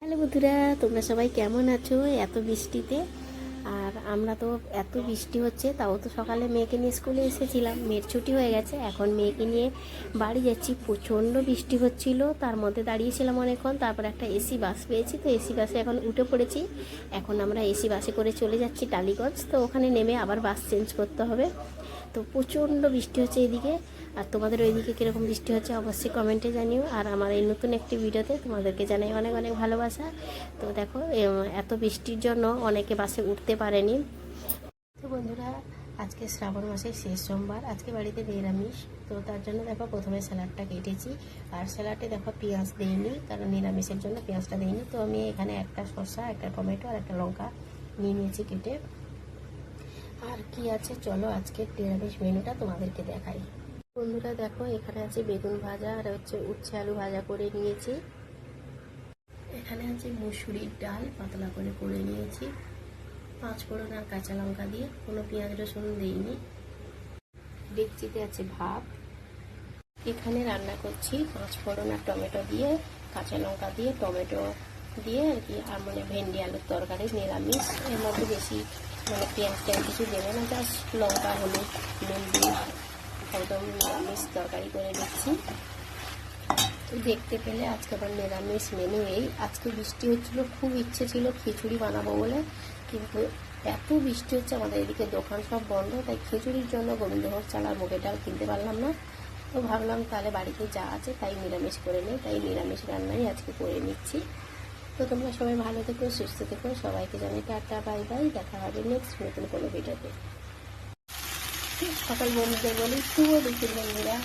Hello বন্ধুরা, তোমরা সবাই কেমন আছো এত বৃষ্টিতে? আর আমরা তো এত বৃষ্টি হচ্ছে, তাও তো সকালে মেয়েকে নিয়ে স্কুলে এসেছিলাম, মেয়ের ছুটি হয়ে গেছে, এখন মেয়েকে নিয়ে বাড়ি যাচ্ছি। প্রচণ্ড বৃষ্টি হচ্ছিল, তার মধ্যে দাঁড়িয়েছিলাম অনেকক্ষণ, তারপর একটা এসি বাস পেয়েছি, তো এসি বাসে এখন উঠে পড়েছি। এখন আমরা এসি বাসে করে চলে যাচ্ছি টালিগঞ্জ, তো ওখানে নেমে আবার বাস চেঞ্জ করতে হবে। তো প্রচণ্ড বৃষ্টি হচ্ছে এদিকে। আর তোমাদের ওইদিকে কীরকম বৃষ্টি হচ্ছে অবশ্যই কমেন্টে জানিও। আর আমার এই নতুন একটি ভিডিওতে তোমাদেরকে জানাই অনেক অনেক ভালোবাসা। তো দেখো, এত বৃষ্টির জন্য অনেকে বাসে উঠতে পারেনি। তো বন্ধুরা, আজকে শ্রাবণ মাসের শেষ সোমবার, আজকে বাড়িতে নিরামিষ। তো তার জন্য দেখো প্রথমে স্যালাডটা কেটেছি। আর স্যালাডে দেখো পেঁয়াজ দিইনি, কারণ নিরামিষের জন্য পেঁয়াজটা দিইনি। তো আমি এখানে একটা শসা, একটা টমেটো আর একটা লঙ্কা নিয়ে নিয়েছি কেটে। আর কি আছে চলো আজকে নিরামিষ মেনুটা তোমাদেরকে দেখাই। বন্ধুরা দেখো, এখানে আছে বেগুন ভাজা আর হচ্ছে উচ্ছে আলু ভাজা করে নিয়েছি। এখানে আছে মুসুরির ডাল পাতলা করে নিয়েছি, 5 ফোড়ন আর কাঁচা লঙ্কা দিয়ে, কোনো পেঁয়াজ রসুন দিইনি। ডেকচিতে আছে ভাত। এখানে রান্না করছি 5 ফোড়ন আর টমেটো দিয়ে, কাঁচা লঙ্কা দিয়ে, টমেটো দিয়ে আর কি, আর মানে ভেন্ডি আলুর তরকারি নিরামিষ। এর মধ্যে বেশি পেঁয়াজ টেয়াজ কিছু দেবে না, জাস্ট লঙ্কা হলুদ নুন দিয়ে একদম নিরামিষ তরকারি করে দিচ্ছি। তো দেখতে পেলে আজকে আবার নিরামিষ মেনু এই। আজকে বৃষ্টি হচ্ছিলো, খুব ইচ্ছে ছিল খিচুড়ি বানাবো বলে, কিন্তু এত বৃষ্টি হচ্ছে আমাদের এদিকে, দোকান সব বন্ধ, তাই খিচুড়ির জন্য গোবিন্দভোগ চাল আর মুগের ডাল কিনতে পারলাম না। তো ভাবলাম তাহলে বাড়িতে যা আছে তাই নিরামিষ করে নিই, তাই নিরামিষ রান্নাই আজকে করে নিচ্ছি। তো তোমরা সবাই ভালো থেকো, সুস্থ থেকো, সবাইকে জানাই টাটা বাই বাই, দেখা হবে নেক্সট নতুন কোনো ভিডিওতে। সকাল বন্ধুদের বলি শুভ দুপুর বন্ধুরা।